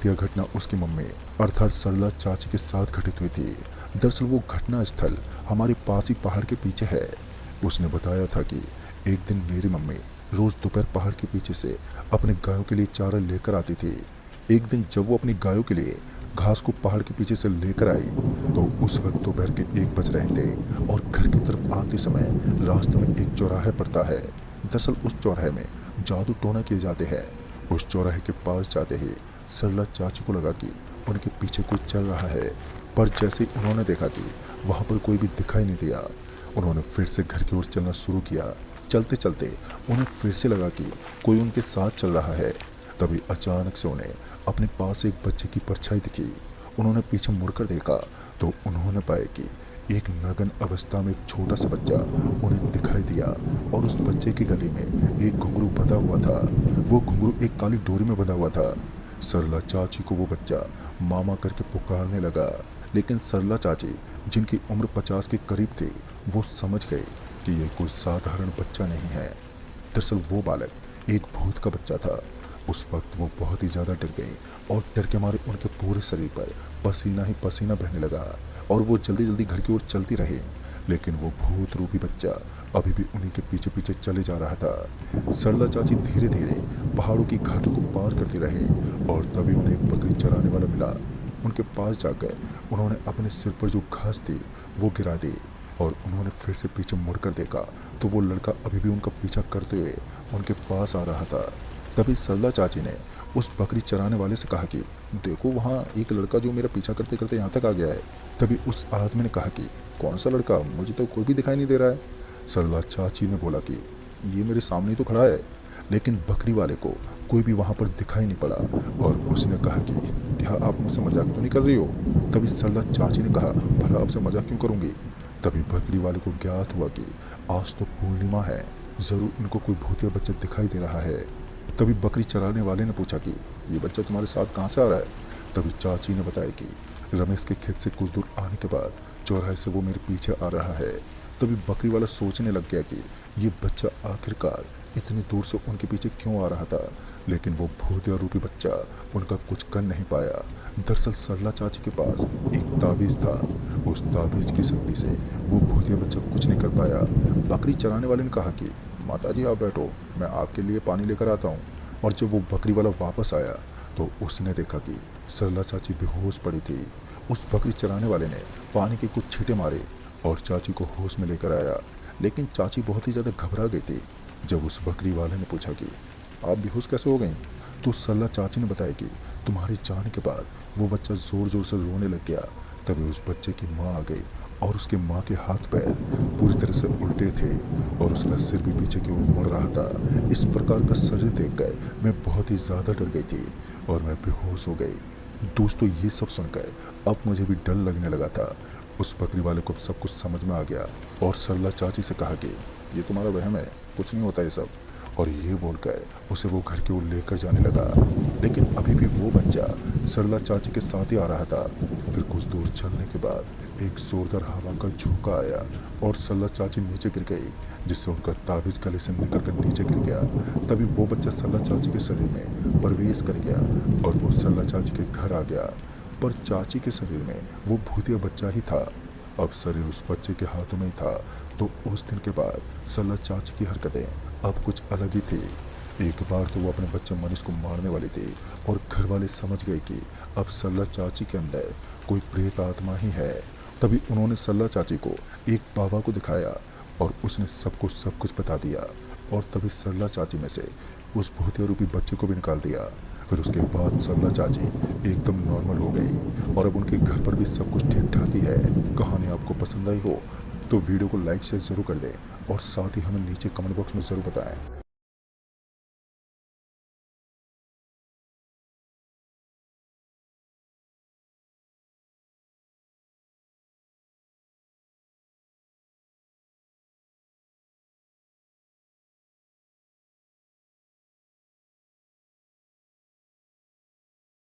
भूतिया घटना उसकी मम्मी अर्थात सरला चाची के साथ घटित हुई थी। दरअसल वो घटना स्थल हमारे पास ही पहाड़ के पीछे है। उसने बताया था कि एक दिन मेरी मम्मी रोज दोपहर पहाड़ के पीछे से अपने गायों के लिए चारा लेकर आती थी। एक दिन जब वो अपनी गायों के लिए घास को पहाड़ के पीछे से लेकर आई तो उस वक्त दोपहर के 1 बज रहे थे और घर की तरफ आते समय रास्ते में एक चौराहे पड़ता है। दरअसल उस चौराहे में जादू टोना किए जाते हैं। उस चौराहे के पास जाते ही सरला चाची को लगा कि उनके पीछे कोई चल रहा है, पर जैसे ही उन्होंने देखा कि वहाँ पर कोई भी दिखाई नहीं दिया, उन्होंने फिर से घर की ओर चलना शुरू किया। चलते चलते उन्हें फिर से लगा कि कोई उनके साथ चल रहा है। तभी अचानक से उन्हें अपने पास एक बच्चे की परछाई दिखी। उन्होंने पीछे मुड़कर देखा तो उन्होंने पाया कि एक नग्न अवस्था में एक छोटा सा बच्चा उन्हें दिखाई दिया और उस बच्चे के गले में एक घुंघरू बंधा हुआ था। वो घुंघरू एक काली डोरी में बंधा हुआ था। सरला चाची को वो बच्चा मामा करके पुकारने लगा, लेकिन सरला चाची जिनकी उम्र 50 के करीब थी वो समझ गए कि ये कोई साधारण बच्चा नहीं है। दरअसल वो बालक एक भूत का बच्चा था। उस वक्त वो बहुत ही ज़्यादा डर गई और डर के मारे उनके पूरे शरीर पर पसीना ही पसीना बहने लगा और वो जल्दी जल्दी घर की ओर चलती रही। लेकिन वो भूत रूपी बच्चा अभी भी उन्हीं के पीछे पीछे चले जा रहा था। सरला चाची धीरे धीरे पहाड़ों की घाटों को पार करती रही और तभी उन्हें एक बकरी चराने वाला मिला। उनके पास जाकर उन्होंने अपने सिर पर जो घास थी वो गिरा दी और उन्होंने फिर से पीछे मुड़कर देखा तो वो लड़का अभी भी उनका पीछा करते हुए उनके पास आ रहा था। तभी सरला चाची ने उस बकरी चराने वाले से कहा कि देखो वहाँ एक लड़का जो मेरा पीछा करते करते यहाँ तक आ गया है। तभी उस आदमी ने कहा कि कौन सा लड़का, मुझे तो कोई भी दिखाई नहीं दे रहा है। सरला चाची ने बोला कि ये मेरे सामने तो खड़ा है, लेकिन बकरी वाले को कोई भी वहाँ पर दिखाई नहीं पड़ा और उसने कहा कि क्या आप मुझसे मजाक तो नहीं कर रही हो। तभी सरला चाची ने कहा भला आपसे मजाक क्यों करूँगी। तभी बकरी वाले को ज्ञात हुआ कि आज तो पूर्णिमा है, ज़रूर इनको कोई भूतिया बच्चा दिखाई दे रहा है। तभी बकरी चराने वाले ने पूछा कि ये बच्चा तुम्हारे साथ कहाँ से आ रहा है। तभी चाची ने बताया कि रमेश के खेत से कुछ दूर आने के बाद चौराहे से वो मेरे पीछे आ रहा है। तभी बकरी वाला सोचने लग गया कि ये बच्चा आखिरकार इतनी दूर से उनके पीछे क्यों आ रहा था, लेकिन वो भूतिया रूपी बच्चा उनका कुछ कर नहीं पाया। दरअसल सरला चाची के पास एक ताबीज़ था। उस ताबीज़ की शक्ति से वो भूतिया बच्चा कुछ नहीं कर पाया। बकरी चराने वाले ने कहा कि माताजी आप बैठो, मैं आपके लिए पानी लेकर आता हूँ। और जब वो बकरी वाला वापस आया तो उसने देखा कि सरला चाची बेहोश पड़ी थी। उस बकरी चराने वाले ने पानी के कुछ छींटे मारे और चाची को होश में लेकर आया, लेकिन चाची बहुत ही ज़्यादा घबरा गई थी। जब उस बकरी वाले ने पूछा कि आप बेहोश कैसे हो गई, तो सरला चाची ने बताया कि तुम्हारे जाने के बाद वो बच्चा ज़ोर ज़ोर से रोने लग गया। तभी उस बच्चे की माँ आ गई और उसके माँ के हाथ पैर पूरी तरह से उल्टे थे और उसका सिर भी पीछे की ओर मुड़ रहा था। इस प्रकार का शरीर देखकर मैं बहुत ही ज़्यादा डर गई थी और मैं बेहोश हो गई। दोस्तों ये सब सुनकर अब मुझे भी डर लगने लगा था। उस बकरी वाले को सब कुछ समझ में आ गया और सरला चाची से कहा कि ये तुम्हारा वहम है, कुछ नहीं होता ये सब। और ये बोलकर उसे वो घर की ओर लेकर जाने लगा, लेकिन अभी भी वो बच्चा सरला चाची के साथ ही आ रहा था। फिर कुछ दूर चलने के बाद एक जोरदार हवा का झोंका आया और सरला चाची नीचे गिर गई, जिससे उनका ताबीज गले से निकल कर नीचे गिर गया। तभी वो बच्चा सरला चाची के शरीर में प्रवेश कर गया और वो सरला चाची के घर आ गया, पर चाची के शरीर में वो भूतिया बच्चा ही था। अब शरीर उस बच्चे के हाथों में ही था। तो उस दिन के बाद सरला चाची की हरकतें अब कुछ अलग ही थी। एक बार तो वो अपने बच्चे मनीष को मारने वाली थी और घर वाले समझ गए कि अब सरला चाची के अंदर कोई प्रेत आत्मा ही है। तभी उन्होंने सरला चाची को एक बाबा को दिखाया और उसने सबको सब कुछ बता दिया और तभी सरला चाची में से उस भूतिया रूपी बच्चे को भी निकाल दिया। फिर उसके बाद सरला चाची एकदम नॉर्मल हो गई और अब उनके घर पर भी सब कुछ ठीक ठाक ही है। कहानी आपको पसंद आई हो तो वीडियो को लाइक शेयर ज़रूर कर दें और साथ ही हमें नीचे कमेंट बॉक्स में ज़रूर बताएं।